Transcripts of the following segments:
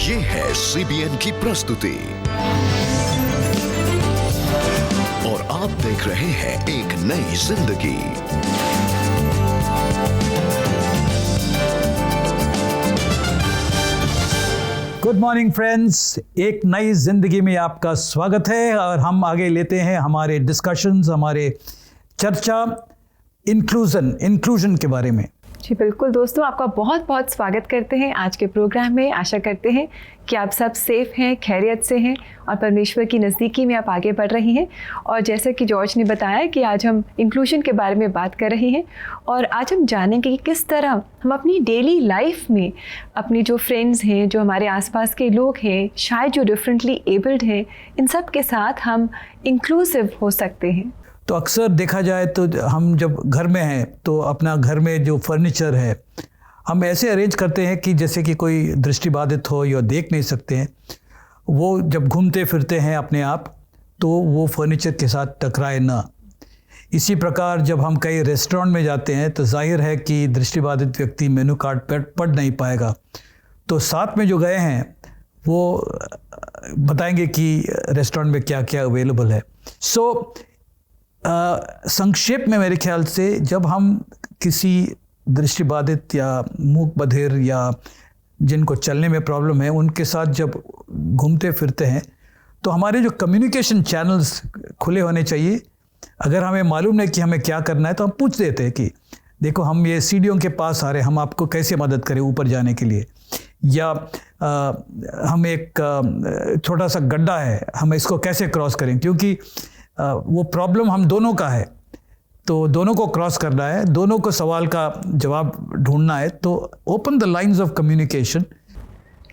ये है CBN की प्रस्तुति और आप देख रहे हैं एक नई जिंदगी। गुड मॉर्निंग फ्रेंड्स, एक नई जिंदगी में आपका स्वागत है और हम आगे लेते हैं हमारे डिस्कशंस, हमारे चर्चा इंक्लूजन के बारे में। जी बिल्कुल दोस्तों, आपका बहुत बहुत स्वागत करते हैं आज के प्रोग्राम में। आशा करते हैं कि आप सब सेफ हैं, खैरियत से हैं और परमेश्वर की नज़दीकी में आप आगे बढ़ रही हैं। और जैसा कि जॉर्ज ने बताया कि आज हम इंक्लूजन के बारे में बात कर रहे हैं और आज हम जानेंगे कि किस तरह हम अपनी डेली लाइफ में अपनी जो फ्रेंड्स हैं, जो हमारे आसपास के लोग हैं, शायद जो डिफरेंटली एबल्ड हैं, इन सब के साथ हम इंक्लूसिव हो सकते हैं। तो अक्सर देखा जाए तो हम जब घर में हैं तो अपना घर में जो फर्नीचर है हम ऐसे अरेंज करते हैं कि जैसे कि कोई दृष्टिबाधित हो या देख नहीं सकते हैं, वो जब घूमते फिरते हैं अपने आप तो वो फर्नीचर के साथ टकराए ना। इसी प्रकार जब हम कई रेस्टोरेंट में जाते हैं तो जाहिर है कि दृष्टिबाधित व्यक्ति मेनू कार्ड पर पढ़ नहीं पाएगा, तो साथ में जो गए हैं वो बताएंगे कि रेस्टोरेंट में क्या क्या अवेलेबल है। संक्षेप में मेरे ख्याल से जब हम किसी दृष्टिबाधित या मूक बधिर या जिनको चलने में प्रॉब्लम है उनके साथ जब घूमते फिरते हैं तो हमारे जो कम्युनिकेशन चैनल्स खुले होने चाहिए। अगर हमें मालूम नहीं कि हमें क्या करना है तो हम पूछ देते हैं कि देखो हम ये सीढ़ियों के पास आ रहे हैं, हम आपको कैसे मदद करें ऊपर जाने के लिए, या हम एक छोटा सा गड्ढा है, हम इसको कैसे क्रॉस करें, क्योंकि वो प्रॉब्लम हम दोनों का है तो दोनों को क्रॉस करना है, दोनों को सवाल का जवाब ढूंढना है। तो open the lines of communication.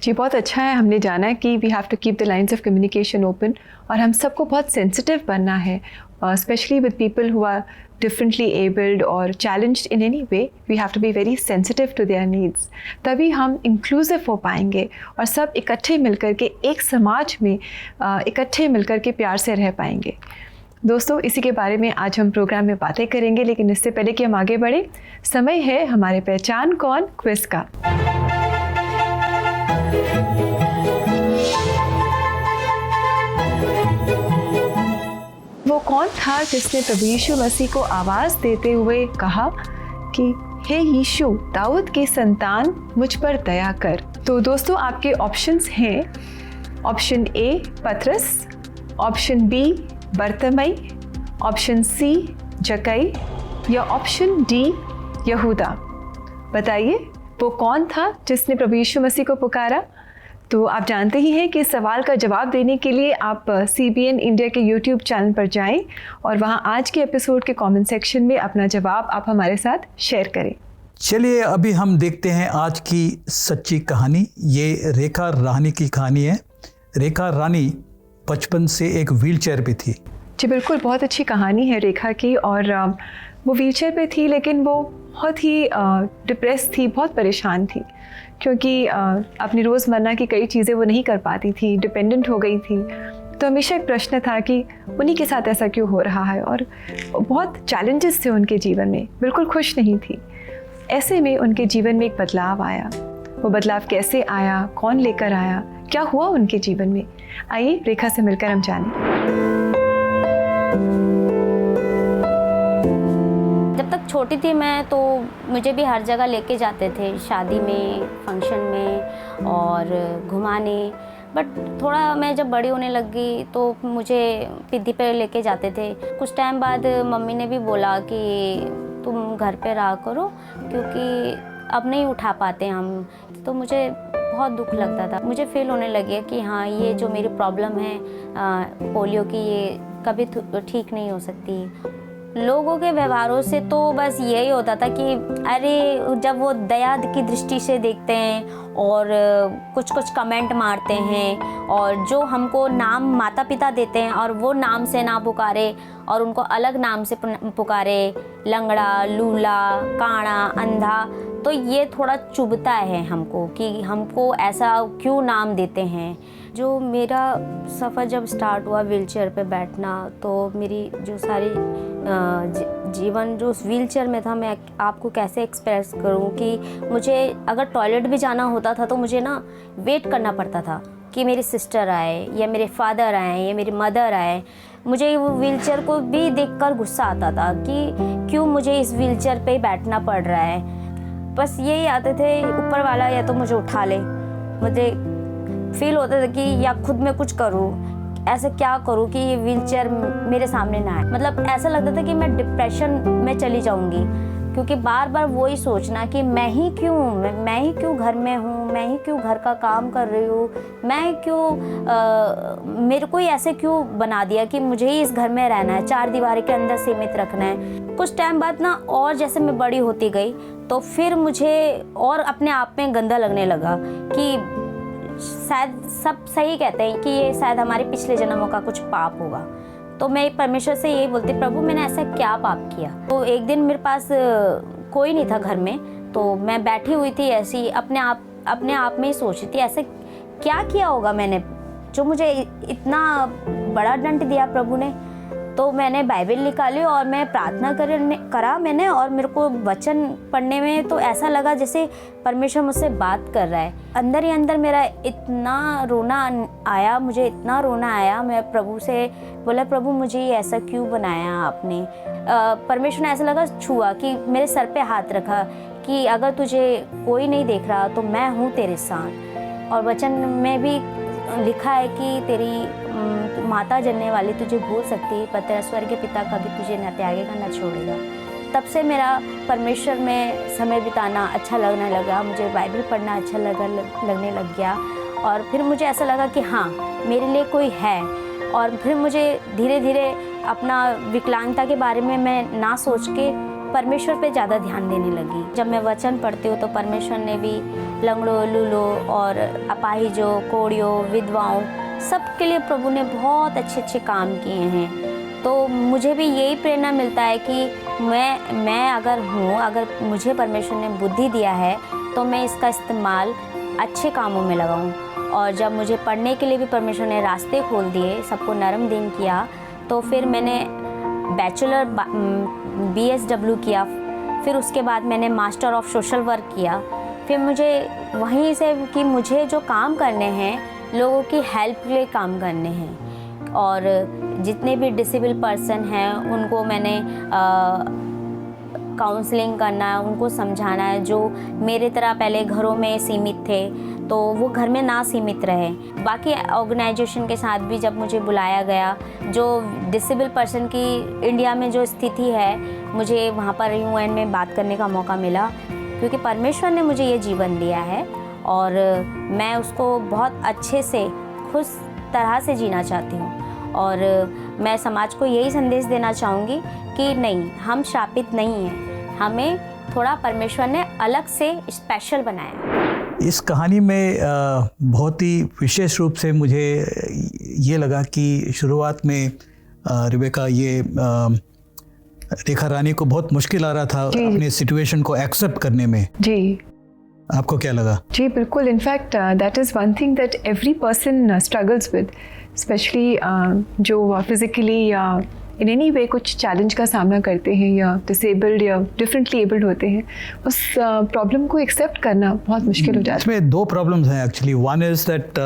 जी बहुत अच्छा है, हमने जाना है कि we have to keep the lines of communication open और हम सबको बहुत सेंसिटिव बनना है, specially with people who are differently abled और challenged in any way. We have to be very sensitive to their needs, तभी हम इंक्लूसिव हो पाएंगे और सब इकट्ठे मिलकर के एक समाज में इकट्ठे मिलकर के प्यार से रह पाएंगे। दोस्तों, इसी के बारे में आज हम प्रोग्राम में बातें करेंगे, लेकिन इससे पहले कि हम आगे बढ़े, समय है हमारे पहचान कौन क्विज का। वो कौन था जिसने प्रभु यीशु मसीह को आवाज़ देते हुए कहा कि हे यीशु, दाऊद की संतान, मुझ पर दया कर। तो दोस्तों, आपके ऑप्शंस हैं ऑप्शन ए पतरस, ऑप्शन बी बरतमई, ऑप्शन सी जकई या ऑप्शन डी यहूदा। बताइए वो कौन था जिसने प्रभु यीशु मसीह को पुकारा। तो आप जानते ही हैं कि इस सवाल का जवाब देने के लिए आप CBN इंडिया के YouTube चैनल पर जाएं और वहां आज के एपिसोड के कमेंट सेक्शन में अपना जवाब आप हमारे साथ शेयर करें। चलिए अभी हम देखते हैं आज की सच्ची कहानी। ये रेखा रानी की कहानी है। रेखा रानी बचपन से एक व्हीलचेयर पे थी। जी बिल्कुल, बहुत अच्छी कहानी है रेखा की। और वो व्हीलचेयर पे थी, लेकिन वो बहुत ही डिप्रेस थी, बहुत परेशान थी, क्योंकि अपनी रोज़मर्रा की कई चीज़ें वो नहीं कर पाती थी, डिपेंडेंट हो गई थी। तो हमेशा एक प्रश्न था कि उन्हीं के साथ ऐसा क्यों हो रहा है, और बहुत चैलेंजेस थे उनके जीवन में, बिल्कुल खुश नहीं थी। ऐसे में उनके जीवन में एक बदलाव आया। वो बदलाव कैसे आया, कौन लेकर आया, क्या हुआ उनके जीवन में, आइए रेखा से मिलकर हम जानें। जब तक छोटी थी मैं, तो मुझे भी हर जगह लेके जाते थे, शादी में, फंक्शन में और घुमाने। बट थोड़ा मैं जब बड़ी होने लगी तो मुझे पिद्दी पे लेके जाते थे। कुछ टाइम बाद मम्मी ने भी बोला कि तुम घर पे रहा करो, क्योंकि अब नहीं उठा पाते हम। तो मुझे बहुत दुख लगता था। मुझे फील होने लगे कि हाँ, ये जो मेरी प्रॉब्लम है पोलियो की, ये कभी ठीक नहीं हो सकती। लोगों के व्यवहारों से तो बस यही होता था कि अरे, जब वो दया की दृष्टि से देखते हैं और कुछ कुछ कमेंट मारते हैं और जो हमको नाम माता पिता देते हैं और वो नाम से ना पुकारे और उनको अलग नाम से पुकारे, लंगड़ा, लूला, काना, अंधा, तो ये थोड़ा चुभता है हमको कि हमको ऐसा क्यों नाम देते हैं। जो मेरा सफ़र जब स्टार्ट हुआ व्हीलचेयर पे बैठना, तो मेरी जो सारी जीवन जो उस व्हीलचेयर में था, मैं आपको कैसे एक्सप्रेस करूं कि मुझे अगर टॉयलेट भी जाना होता था तो मुझे ना वेट करना पड़ता था कि मेरी सिस्टर आए या मेरे फादर आए या मेरी मदर आए। मुझे वो व्हीलचेयर को भी देखकर गुस्सा आता था कि क्यों मुझे इस व्हीलचेयर पे ही बैठना पड़ रहा है। बस यही आते थे ऊपर वाला या तो मुझे उठा ले, मुझे फील होता था कि या खुद में कुछ करूँ, ऐसा क्या करूँ कि ये व्हीलचेयर मेरे सामने ना आए। मतलब ऐसा लगता था कि मैं डिप्रेशन में चली जाऊँगी, क्योंकि बार बार वही सोचना कि मैं ही क्यों घर में हूँ, मैं ही क्यों घर का काम कर रही हूँ, मैं क्यों मेरे को ही ऐसे क्यों बना दिया कि मुझे ही इस घर में रहना है, 4 दीवार के अंदर सीमित रखना है। कुछ टाइम बाद ना और जैसे मैं बड़ी होती गई तो फिर मुझे और अपने आप में गंदा लगने लगा कि शायद सब सही कहते हैं कि ये शायद हमारे पिछले जन्मों का कुछ पाप होगा। तो मैं परमेश्वर से यही बोलती, प्रभु मैंने ऐसा क्या पाप किया। तो एक दिन मेरे पास कोई नहीं था घर में, तो मैं बैठी हुई थी ऐसी अपने आप में ही सोच रही थी ऐसा क्या किया होगा मैंने जो मुझे इतना बड़ा दंड दिया प्रभु ने। तो मैंने बाइबल निकाली और मैं प्रार्थना करा मैंने, और मेरे को वचन पढ़ने में तो ऐसा लगा जैसे परमेश्वर मुझसे बात कर रहा है। अंदर ही अंदर मेरा इतना रोना आया। मैं प्रभु से बोला, प्रभु मुझे ऐसा क्यों बनाया आपने। परमेश्वर ने ऐसा लगा छुआ कि मेरे सर पे हाथ रखा कि अगर तुझे कोई नहीं देख रहा तो मैं हूँ तेरे साथ। और वचन में भी लिखा है कि तेरी माता जनने वाली तुझे भूल सकती पर तेरा स्वर्गीय पिता कभी तुझे न त्यागेगा न छोड़ेगा। तब से मेरा परमेश्वर में समय बिताना अच्छा लगने लगा, मुझे बाइबल पढ़ना अच्छा लगने लग गया। और फिर मुझे ऐसा लगा कि हाँ मेरे लिए कोई है। और फिर मुझे धीरे धीरे अपना विकलांगता के बारे में मैं ना सोच के परमेश्वर पे ज़्यादा ध्यान देने लगी। जब मैं वचन पढ़ती हूँ तो परमेश्वर ने भी लंगड़ों, लूलों और अपाहिजों, कोड़ियों, विधवाओं सबके लिए प्रभु ने बहुत अच्छे काम किए हैं। तो मुझे भी यही प्रेरणा मिलता है कि मैं अगर मुझे परमेश्वर ने बुद्धि दिया है तो मैं इसका इस्तेमाल अच्छे कामों में लगाऊं। और जब मुझे पढ़ने के लिए भी परमेश्वर ने रास्ते खोल दिए, सबको नरम दिन किया, तो फिर मैंने बैचलर BSW किया। फिर उसके बाद मैंने मास्टर ऑफ सोशल वर्क किया। फिर मुझे वहीं से कि मुझे जो काम करने हैं लोगों की हेल्प के लिए काम करने हैं, और जितने भी डिसेबल पर्सन हैं उनको मैंने काउंसलिंग करना है, उनको समझाना है। जो मेरे तरह पहले घरों में सीमित थे तो वो घर में ना सीमित रहे। बाकी ऑर्गेनाइजेशन के साथ भी जब मुझे बुलाया गया, जो डिसेबल पर्सन की इंडिया में जो स्थिति है, मुझे वहाँ पर UN में बात करने का मौका मिला, क्योंकि परमेश्वर ने मुझे ये जीवन दिया है और मैं उसको बहुत अच्छे से खुश तरह से जीना चाहती हूँ। और मैं समाज को यही संदेश देना चाहूँगी कि नहीं, हम शापित नहीं हैं, हमें थोड़ा परमेश्वर ने अलग से स्पेशल बनाया। इस कहानी में बहुत ही विशेष रूप से मुझे ये लगा कि शुरुआत में रिबेका ये रेखा रानी को बहुत मुश्किल आ रहा था अपने सिचुएशन को एक्सेप्ट करने में। जी, आपको क्या लगा? जी बिल्कुल। In fact that is one thing that every person struggles with, specially जो फिजिकली या इन एनी वे कुछ चैलेंज का सामना करते हैं या डिसेबल्ड या डिफरेंटली एबल्ड होते हैं, उस प्रॉब्लम को एक्सेप्ट करना बहुत मुश्किल हो जाता है। इसमें 2 प्रॉब्लम्स हैं एक्चुअली। वन इज़ दैट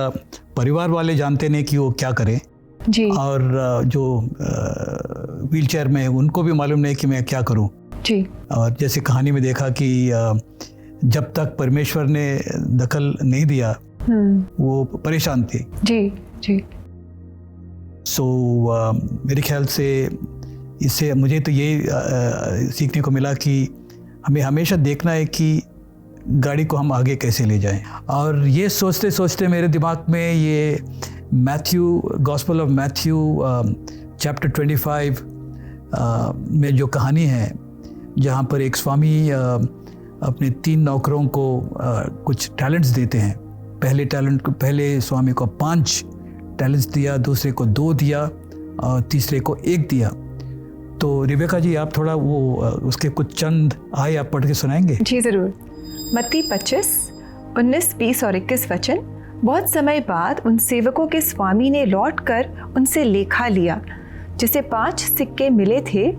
परिवार वाले जानते नहीं कि वो क्या करें जी, और जो व्हीलचेयर में उनको भी मालूम नहीं कि मैं क्या करूं जी। और जैसे कहानी में देखा कि जब तक परमेश्वर ने दखल नहीं दिया वो परेशान थे। जी जी। मेरे ख्याल से इससे मुझे तो यही सीखने को मिला कि हमें हमेशा देखना है कि गाड़ी को हम आगे कैसे ले जाएं। और ये सोचते सोचते मेरे दिमाग में ये गॉस्पेल ऑफ मैथ्यू चैप्टर 25 में जो कहानी है, जहाँ पर एक स्वामी अपने 3 नौकरों को कुछ टैलेंट्स देते हैं। पहले स्वामी को 5 टैलेंट्स दिया, दूसरे को 2 दिया और तीसरे को 1 दिया। तो रिबेका जी, आप थोड़ा वो उसके कुछ चंद आए आप पढ़ के सुनाएंगे? जी ज़रूर। मत्ती 25, 19, 20 और 21 वचन। बहुत समय बाद उन सेवकों के स्वामी ने लौटकर उनसे लेखा लिया। जिसे 5 सिक्के मिले थे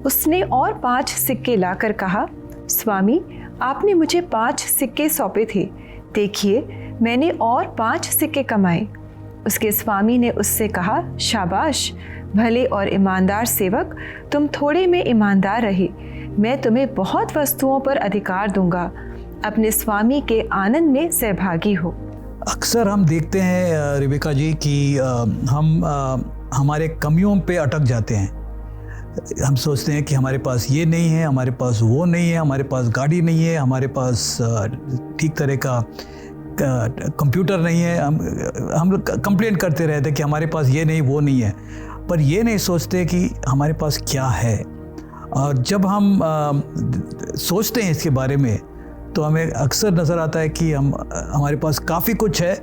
उसने और 5 सिक्के लाकर कहा, स्वामी, आपने मुझे 5 सिक्के सौंपे थे, देखिए मैंने और 5 सिक्के कमाए। उसके स्वामी ने उससे कहा, शाबाश भले और ईमानदार सेवक, तुम थोड़े में ईमानदार रहे, मैं तुम्हें बहुत वस्तुओं पर अधिकार दूंगा, अपने स्वामी के आनंद में सहभागी हो। अक्सर हम देखते हैं रिबिका जी कि हम हमारे कमियों पे अटक जाते हैं। हम सोचते हैं कि हमारे पास ये नहीं है, हमारे पास वो नहीं है, हमारे पास गाड़ी नहीं है, हमारे पास ठीक तरह का कंप्यूटर नहीं है। हम कंप्लेंट करते रहते हैं कि हमारे पास ये नहीं वो नहीं है, पर ये नहीं सोचते कि हमारे पास क्या है। और जब हम सोचते हैं इसके बारे में तो हमें अक्सर नज़र आता है कि हमारे पास काफ़ी कुछ है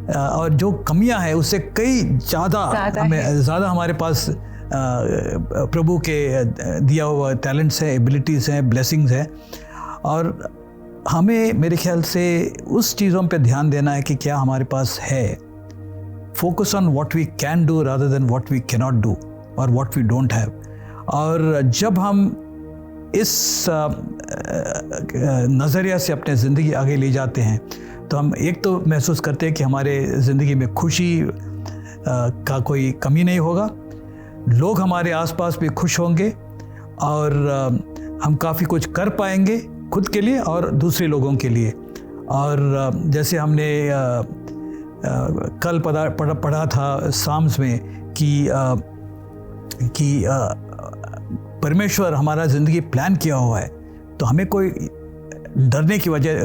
और जो कमियां हैं उससे कई ज़्यादा हमारे पास प्रभु के दिया हुआ टैलेंट्स हैं, एबिलिटीज़ हैं, ब्लेसिंग्स हैं। और हमें मेरे ख्याल से उस चीज़ों पे ध्यान देना है कि क्या हमारे पास है। Focus on what we can do rather than what we can not do और व्हाट वी डोंट हैव। और जब हम इस नज़रिया से अपने ज़िंदगी आगे ले जाते हैं तो हम एक तो महसूस करते हैं कि हमारे ज़िंदगी में खुशी का कोई कमी नहीं होगा, लोग हमारे आसपास भी खुश होंगे और हम काफ़ी कुछ कर पाएंगे खुद के लिए और दूसरे लोगों के लिए। और जैसे हमने कल पढ़ा था साम्स में कि परमेश्वर हमारा ज़िंदगी प्लान किया हुआ है, तो हमें कोई डरने की वजह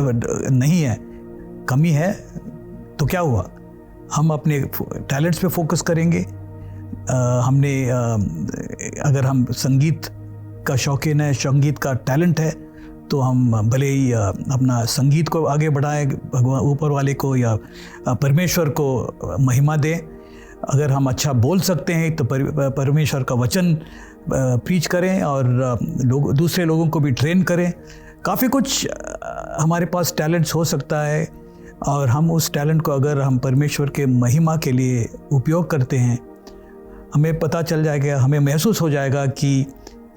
नहीं है। कमी है तो क्या हुआ, हम अपने टैलेंट्स पे फोकस करेंगे। अगर हम संगीत का शौकीन है, संगीत का टैलेंट है, तो हम भले ही अपना संगीत को आगे बढ़ाएं, भगवान ऊपर वाले को या परमेश्वर को महिमा दें। अगर हम अच्छा बोल सकते हैं तो परमेश्वर का वचन प्रीच करें और दूसरे लोगों को भी ट्रेन करें। काफ़ी कुछ हमारे पास टैलेंट्स हो सकता है और हम उस टैलेंट को अगर हम परमेश्वर के महिमा के लिए उपयोग करते हैं, हमें पता चल जाएगा, हमें महसूस हो जाएगा कि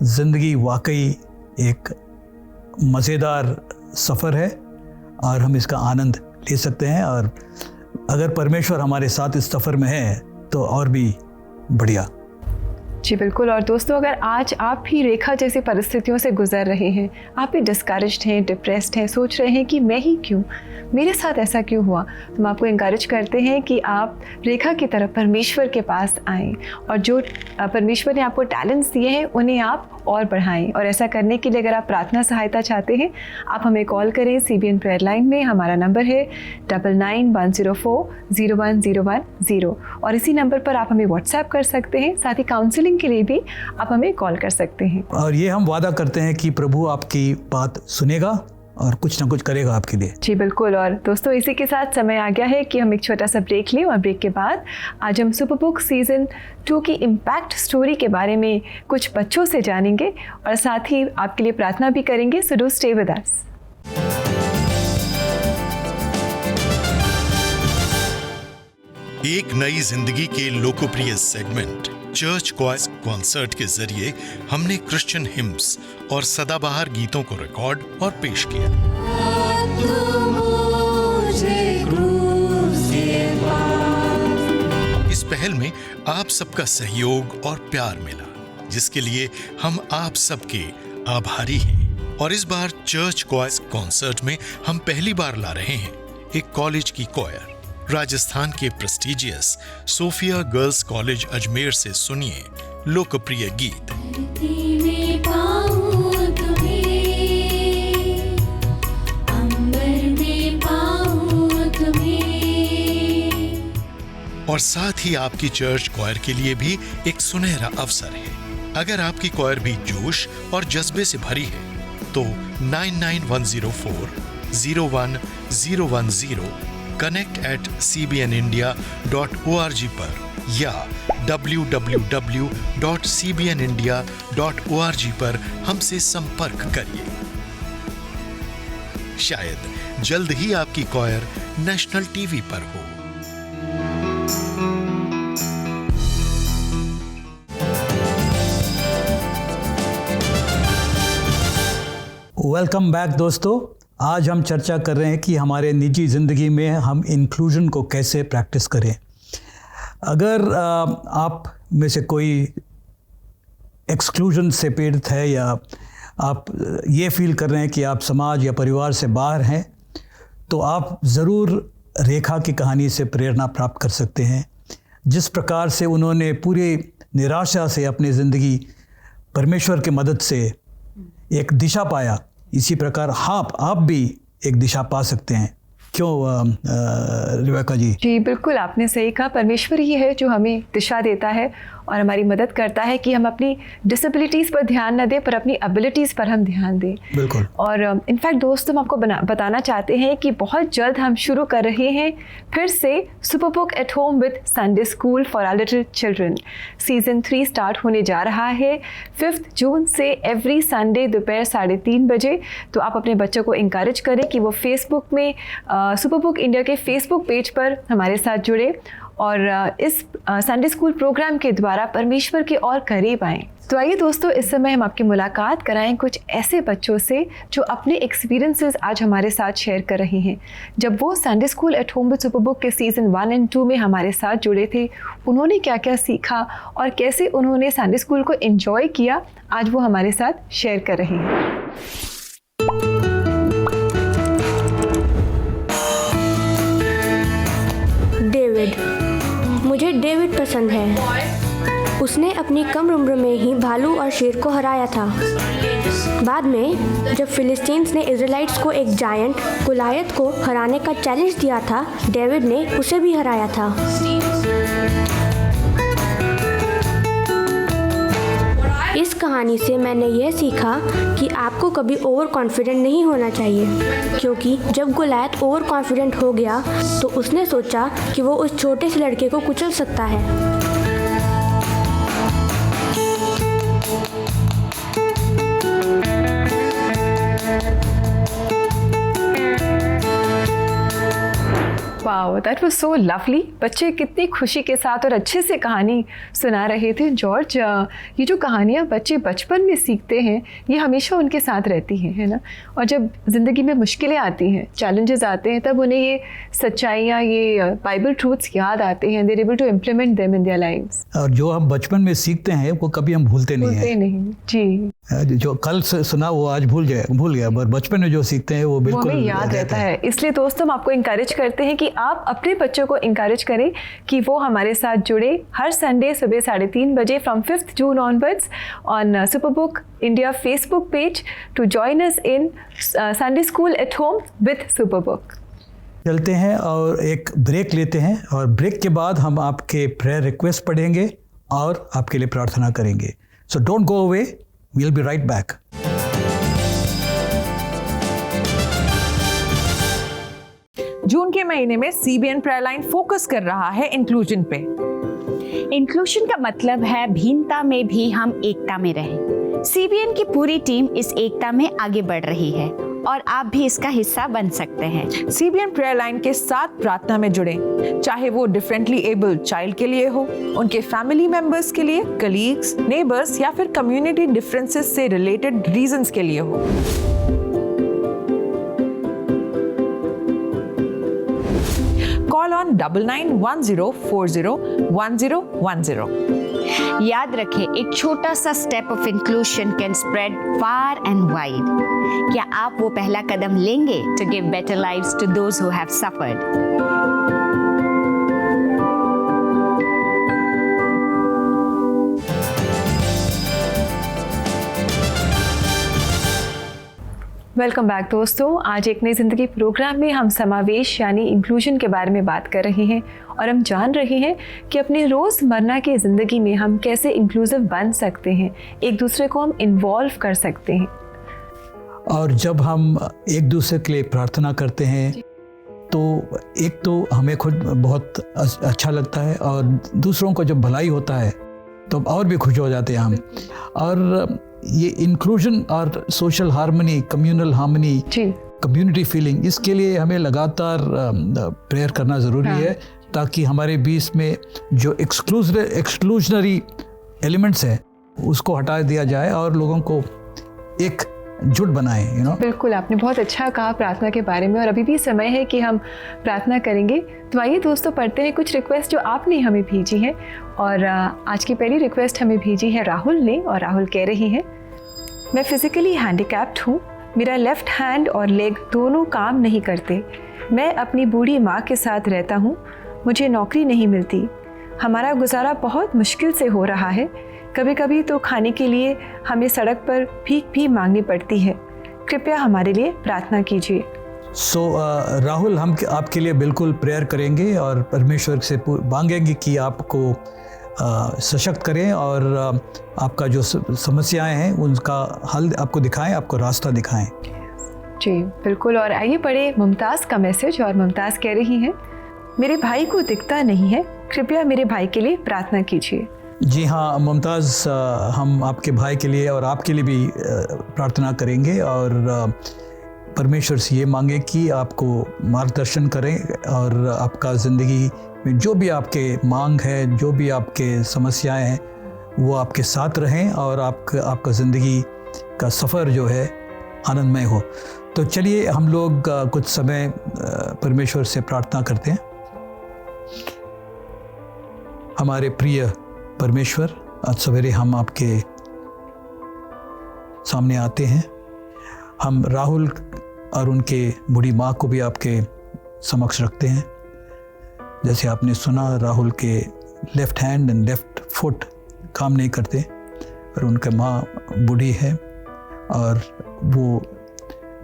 ज़िंदगी वाकई एक मज़ेदार सफ़र है और हम इसका आनंद ले सकते हैं। और अगर परमेश्वर हमारे साथ इस सफ़र में है तो और भी बढ़िया। जी बिल्कुल। और दोस्तों, अगर आज आप भी रेखा जैसी परिस्थितियों से गुजर रहे हैं, आप भी डिस्करेज्ड हैं, डिप्रेस्ड हैं, सोच रहे हैं कि मैं ही क्यों, मेरे साथ ऐसा क्यों हुआ, तो हम आपको इंकरेज करते हैं कि आप रेखा की तरफ परमेश्वर के पास आएँ और जो परमेश्वर ने आपको टैलेंट्स दिए हैं उन्हें आप और बढ़ाएं। और ऐसा करने के लिए अगर आप प्रार्थना सहायता चाहते हैं, आप हमें कॉल करें CBN प्रेयर लाइन में। हमारा नंबर है 9910401010 और इसी नंबर पर आप हमें व्हाट्सएप कर सकते हैं। साथ ही काउंसलिंग के लिए भी आप हमें कॉल कर सकते हैं। और ये हम वादा करते हैं कि प्रभु आपकी बात सुनेगा और कुछ ना कुछ करेगा आपके लिए। जी बिल्कुल। और दोस्तों, इसी के साथ समय आ गया है कि हम एक छोटा सा ब्रेक लें और ब्रेक के बाद आज हम सुपरबुक सीजन 2 की इम्पैक्ट स्टोरी के बारे में कुछ बच्चों से जानेंगे और साथ ही आपके लिए प्रार्थना भी करेंगे। So do stay with us. एक नई जिंदगी के लोकप्रिय सेगमेंट चर्च क्वाइस कॉन्सर्ट के जरिए हमने क्रिश्चियन हिम्स और सदाबहार गीतों को रिकॉर्ड और पेश किया। इस पहल में आप सबका सहयोग और प्यार मिला, जिसके लिए हम आप सबके आभारी हैं। और इस बार चर्च क्वाइस कॉन्सर्ट में हम पहली बार ला रहे हैं एक कॉलेज की कॉयर। राजस्थान के prestigious Sophia Girls College Ajmer से सुनिए लोकप्रिय गीत और साथ ही आपकी चर्च क्वायर के लिए भी एक सुनहरा अवसर है। अगर आपकी क्वायर भी जोश और जज्बे से भरी है तो 9910401010 connect@cbnindia.org पर या www.cbnindia.org पर हमसे संपर्क करिए। शायद जल्द ही आपकी कॉयर नेशनल टीवी पर हो। वेलकम बैक दोस्तों। आज हम चर्चा कर रहे हैं कि हमारे निजी ज़िंदगी में हम इंक्लूजन को कैसे प्रैक्टिस करें। अगर आप में से कोई एक्सक्लूजन से पीड़ित है या आप ये फील कर रहे हैं कि आप समाज या परिवार से बाहर हैं, तो आप ज़रूर रेखा की कहानी से प्रेरणा प्राप्त कर सकते हैं। जिस प्रकार से उन्होंने पूरी निराशा से अपनी ज़िंदगी परमेश्वर की मदद से एक दिशा पाया, इसी प्रकार आप भी एक दिशा पा सकते हैं। क्यों रिबेका जी? जी बिल्कुल, आपने सही कहा। परमेश्वर ही है जो हमें दिशा देता है और हमारी मदद करता है कि हम अपनी डिसेबिलिटीज़ पर ध्यान न दें, पर अपनी एबिलिटीज़ पर हम ध्यान दें। बिल्कुल। और इनफैक्ट दोस्तों, हम आपको बताना चाहते हैं कि बहुत जल्द हम शुरू कर रहे हैं फिर से Superbook at home with Sunday school for our little children. Season 3 start होने जा रहा है 5 जून से एवरी संडे दोपहर 3:30 बजे। तो आप अपने बच्चों को इंकरेज करें कि वो फेसबुक में सुपर बुक इंडिया के फेसबुक पेज पर हमारे साथ जुड़े और इस संडे स्कूल प्रोग्राम के द्वारा परमेश्वर के और करीब आएँ। तो आइए दोस्तों, इस समय हम आपकी मुलाकात कराएं कुछ ऐसे बच्चों से जो अपने एक्सपीरियंसेस आज हमारे साथ शेयर कर रहे हैं। जब वो Sunday school at home with super book के सीज़न 1 और 2 में हमारे साथ जुड़े थे, उन्होंने क्या क्या सीखा और कैसे उन्होंने संडे स्कूल को एंजॉय किया, आज वो हमारे साथ शेयर कर रहे हैं। मुझे डेविड पसंद है। उसने अपनी कम उम्र में ही भालू और शेर को हराया था। बाद में जब फिलिस्तीन्स ने इजराइलिट्स को एक जायंट गोलियत को हराने का चैलेंज दिया था, डेविड ने उसे भी हराया था। इस कहानी से मैंने यह सीखा कि आपको कभी ओवर कॉन्फिडेंट नहीं होना चाहिए, क्योंकि जब गोलियत ओवर कॉन्फिडेंट हो गया तो उसने सोचा कि वो उस छोटे से लड़के को कुचल सकता है। Wow, that was so lovely. बच्चे कितनी खुशी के साथ और अच्छे से कहानी सुना रहे थे। जॉर्ज, ये जो कहानियाँ बच्चे बचपन में सीखते हैं, ये हमेशा उनके साथ रहती हैं, है ना? और जब ज़िंदगी में मुश्किलें आती हैं, चैलेंजेस आते हैं, तब उन्हें ये सच्चाइयाँ, ये बाइबल ट्रूथ्स याद आते हैं। They are able to implement them in their lives. और जो हम बचपन में सीखते हैं वो कभी हम भूलते नहीं। जी, जो कल सुना वो आज भूल गया, पर बचपन में जो सीखते हैं वो बिल्कुल हमें याद रहता है। इसलिए दोस्तों, हम आपको इंकरेज करते हैं कि आप अपने बच्चों को इंकरेज करें कि वो हमारे साथ जुड़े हर संडे सुबह 3:30 बजे from 5 June onwards on Superbook India Facebook page to join us in Sunday school at home with Superbook. चलते हैं और एक ब्रेक लेते हैं, और ब्रेक के बाद हम आपके प्रेयर रिक्वेस्ट पढ़ेंगे और आपके लिए प्रार्थना करेंगे। So don't go away, we'll be right back. जून के महीने में CBN प्रेयर लाइन फोकस कर रहा है इंक्लूजन पे। इंक्लूजन का मतलब है भिन्नता में भी हम एकता में रहें। CBN की पूरी टीम इस एकता में आगे बढ़ रही है और आप भी इसका हिस्सा बन सकते हैं। CBN प्रेयर लाइन के साथ प्रार्थना में जुड़ें, चाहे वो डिफरेंटली एबल्ड चाइल्ड के लिए हो, उनके फैमिली मेंबर्स के लिए, कलीग्स, नेबर्स या फिर कम्युनिटी डिफरेंसेस से रिलेटेड रीजंस के लिए हो। Call on 9910401010। याद रखें, एक छोटा सा step of inclusion can spread far and wide. क्या आप वो पहला कदम लेंगे to give better lives to those who have suffered? Welcome back दोस्तों। आज एक नई ज़िंदगी प्रोग्राम में हम समावेश यानी इंक्लूजन के बारे में बात कर रहे हैं और हम जान रहे हैं कि अपनी रोज़मर्रा की ज़िंदगी में हम कैसे इंक्लूसिव बन सकते हैं, एक दूसरे को हम इन्वॉल्व कर सकते हैं। और जब हम एक दूसरे के लिए प्रार्थना करते हैं तो एक तो हमें खुद बहुत अच्छा लगता है, और दूसरों को जब भलाई होता है तो और भी खुश हो जाते हैं हम। और ये इंक्लूजन और social harmony, communal harmony, community feeling, इसके लिए हमें लगातार प्रेयर करना ज़रूरी है, ताकि हमारे बीच में जो एक्सक्लूजनरी एलिमेंट्स हैं उसको हटा दिया जाए और लोगों को एक जुट बनाए, बिल्कुल, आपने बहुत अच्छा कहा प्रार्थना के बारे में, और अभी भी समय है कि हम प्रार्थना करेंगे। तो आइए दोस्तों, पढ़ते हैं कुछ रिक्वेस्ट जो आपने हमें भेजी है। और आज की पहली रिक्वेस्ट हमें भेजी है राहुल ने, और राहुल कह रही हैं, मैं फिजिकली हैंडीकैप्ड हूँ, मेरा लेफ्ट हैंड और लेग दोनों काम नहीं करते। मैं अपनी बूढ़ी माँ के साथ रहता हूँ, मुझे नौकरी नहीं मिलती, हमारा गुजारा बहुत मुश्किल से हो रहा है। कभी कभी तो खाने के लिए हमें सड़क पर भीख भी मांगनी पड़ती है। कृपया हमारे लिए प्रार्थना कीजिए। राहुल, हम आपके लिए बिल्कुल प्रेयर करेंगे और परमेश्वर से मांगेंगे कि आपको सशक्त करें और आपका जो समस्याएं हैं उनका हल आपको दिखाएं, आपको रास्ता दिखाएं। जी बिल्कुल। और आइए पढ़े मुमताज़ का मैसेज। और मुमताज़ कह रही हैं, मेरे भाई को दिखता नहीं है, कृपया मेरे भाई के लिए प्रार्थना कीजिए। जी हाँ मुमताज़, हम आपके भाई के लिए और आपके लिए भी प्रार्थना करेंगे और परमेश्वर से ये मांगे कि आपको मार्गदर्शन करें और आपका ज़िंदगी में जो भी आपके मांग है, जो भी आपके समस्याएं हैं, वो आपके साथ रहें और आपका ज़िंदगी का सफ़र जो है आनंदमय हो। तो चलिए हम लोग कुछ समय परमेश्वर से प्रार्थना करते हैं। हमारे प्रिय परमेश्वर, आज सवेरे हम आपके सामने आते हैं। हम राहुल और उनके बूढ़ी माँ को भी आपके समक्ष रखते हैं। जैसे आपने सुना, राहुल के left hand and left foot काम नहीं करते और उनका माँ बूढ़ी है और वो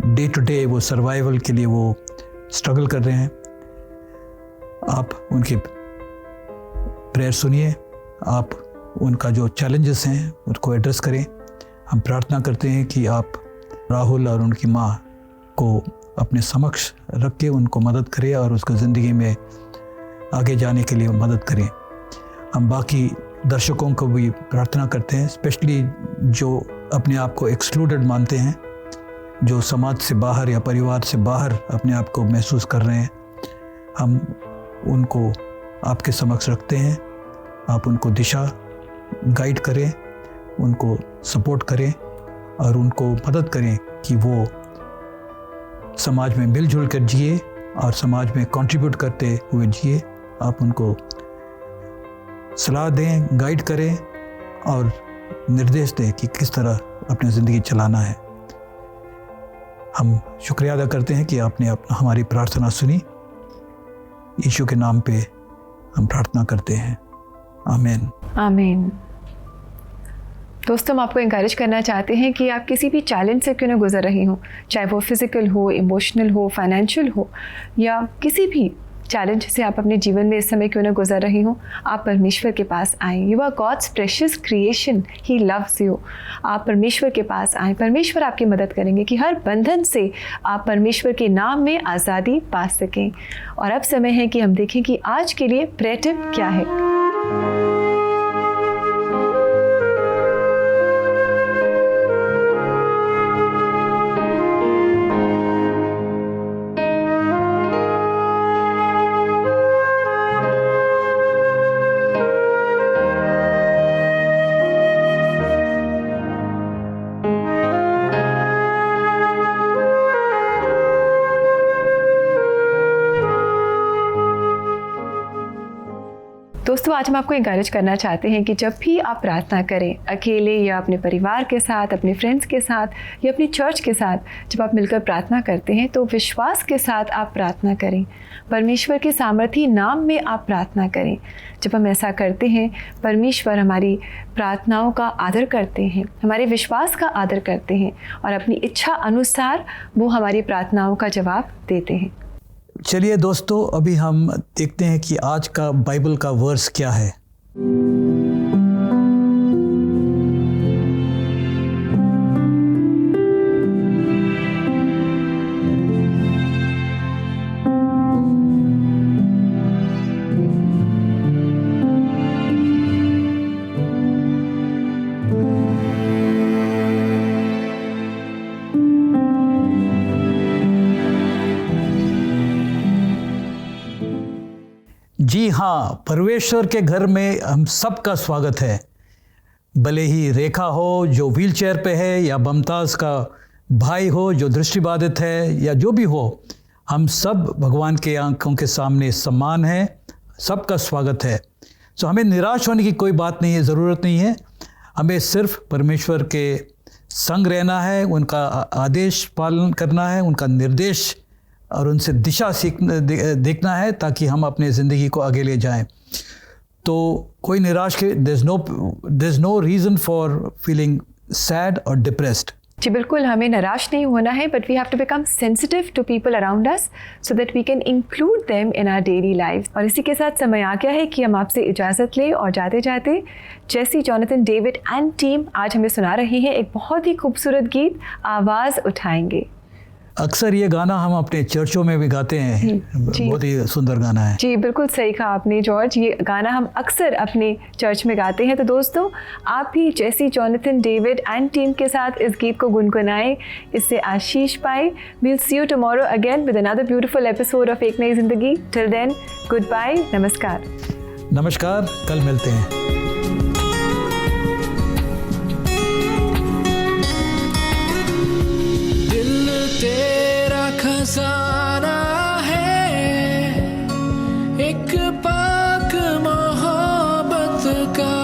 डे टू डे वो सर्वाइवल के लिए वो स्ट्रगल कर रहे हैं। आप उनकी प्रेयर सुनिए, आप उनका जो चैलेंजेस हैं उसको एड्रेस करें। हम प्रार्थना करते हैं कि आप राहुल और उनकी माँ को अपने समक्ष रख के उनको मदद करें और उसको ज़िंदगी में आगे जाने के लिए मदद करें। हम बाकी दर्शकों को भी प्रार्थना करते हैं, स्पेशली जो अपने आप को एक्सक्लूडेड मानते हैं, जो समाज से बाहर या परिवार से बाहर अपने आप को महसूस कर रहे हैं। हम उनको आपके समक्ष रखते हैं। आप उनको दिशा गाइड करें, उनको सपोर्ट करें और उनको मदद करें कि वो समाज में मिलजुल कर जिए और समाज में कंट्रीब्यूट करते हुए जिए। आप उनको सलाह दें, गाइड करें और निर्देश दें कि किस तरह अपनी ज़िंदगी चलाना है। हम शुक्रिया अदा करते हैं कि आपने हमारी प्रार्थना सुनी। यीशु के नाम पे हम प्रार्थना करते हैं, आमीन। आमीन। दोस्तों, हम आपको इंकरेज करना चाहते हैं कि आप किसी भी चैलेंज से क्यों ना गुजर रही हो, चाहे वो फिज़िकल हो, इमोशनल हो, फाइनेंशियल हो, या किसी भी चैलेंज से आप अपने जीवन में इस समय क्यों ना गुजर रही हो, आप परमेश्वर के पास आएँ। You are God's precious creation, he loves you. आप परमेश्वर के पास आएँ, परमेश्वर आपकी मदद करेंगे कि हर बंधन से आप परमेश्वर के नाम में आज़ादी पा सकें। और अब समय है कि हम देखें कि आज के लिए प्रेयर टिप क्या है। दोस्तों, आज हम आपको इंकरेज करना चाहते हैं कि जब भी आप प्रार्थना करें, अकेले या अपने परिवार के साथ, अपने फ्रेंड्स के साथ या अपनी चर्च के साथ, जब आप मिलकर प्रार्थना करते हैं तो विश्वास के साथ आप प्रार्थना करें। परमेश्वर के सामर्थी नाम में आप प्रार्थना करें। जब हम ऐसा करते हैं, परमेश्वर हमारी प्रार्थनाओं का आदर करते हैं, हमारे विश्वास का आदर करते हैं और अपनी इच्छा अनुसार वो हमारी प्रार्थनाओं का जवाब देते हैं। चलिए दोस्तों, अभी हम देखते हैं कि आज का बाइबल का वर्स क्या है। जी हाँ, परमेश्वर के घर में हम सबका स्वागत है। भले ही रेखा हो जो व्हीलचेयर पे है, या बमताज का भाई हो जो दृष्टिबाधित है, या जो भी हो, हम सब भगवान के आंखों के सामने समान हैं। सबका स्वागत है। सो हमें निराश होने की कोई बात नहीं है, ज़रूरत नहीं है। हमें सिर्फ परमेश्वर के संग रहना है, उनका आदेश पालन करना है, उनका निर्देश और उनसे दिशा देखना है, ताकि हम अपने ज़िंदगी को आगे ले जाएं। तो कोई निराश के there is no reason for feeling sad और डिप्रेस्ड। जी बिल्कुल, हमें निराश नहीं होना है, but we have to become sensitive to people around us so that we can include them in our daily life. और इसी के साथ समय आ गया है कि हम आपसे इजाज़त लें, और जाते जाते जेसी, जॉनथन, डेविड एंड टीम आज हमें सुना रही हैं एक बहुत ही खूबसूरत गीत, आवाज़ उठाएंगे। अक्सर ये गाना हम अपने चर्चों में भी गाते हैं। बहुत ही सुंदर गाना है। जी बिल्कुल सही कहा आपने जॉर्ज, ये गाना हम अक्सर अपने चर्च में गाते हैं। तो दोस्तों, आप भी Jesse, Jonathan, David and team के साथ इस गीत को गुनगुनाएं, इससे आशीष पाएं। We'll see you tomorrow again with another beautiful episode of एक नई जिंदगी। टिल देन, गुड बाय, नमस्कार। नमस्कार, कल मिलते हैं। तेरा खजाना है, एक पाक मोहब्बत का,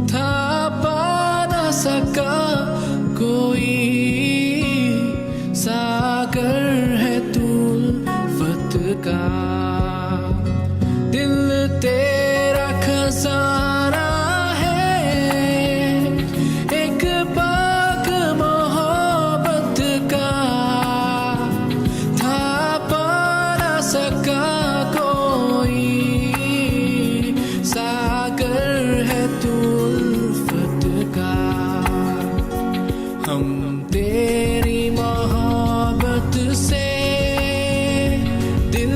था पा न सका कोई, सागर है तुल्फत का। दिल तेरा खजाना है, एक पाक मोहब्बत का, था पा न सका कोई, सागर है तुल्फत का। हम तेरी मोहब्बत से दिल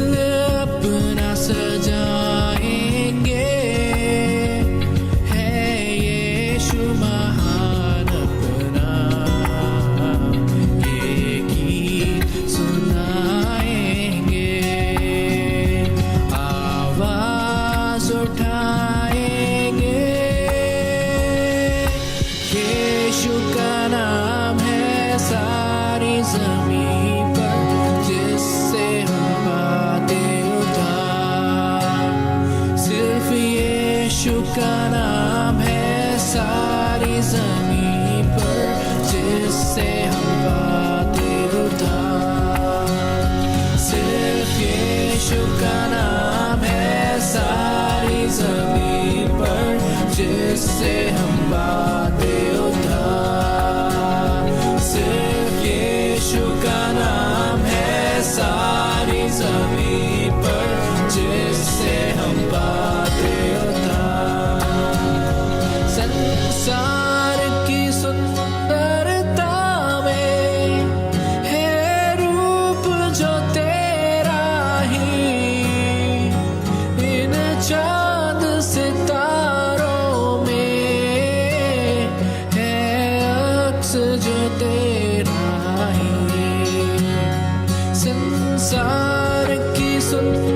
अपना सजाएंगे, है यीशु महान अपना, ये गीत सुनाएंगे, आवाज उठाएंगे। यीशु का नाम है सारी ज़मीन पर, जिससे हम पाते उद्धार। सिर्फ यीशु का नाम है सारी ज़मीन पर, जिससे हम पाते उद्धार। सिर्फ यीशु का नाम है सारी ज़मीन पर, जिससे हम पाते उद्धार। सिर्फ यीशु का नाम है सारी ज़मीन पर, जिससे हम पाते उद्धार। संसार की सुंदरता में है रूप जो तेरा ही, इन चांद सितारों में है अक्स जो तेरा ही। संसार की सुंदरता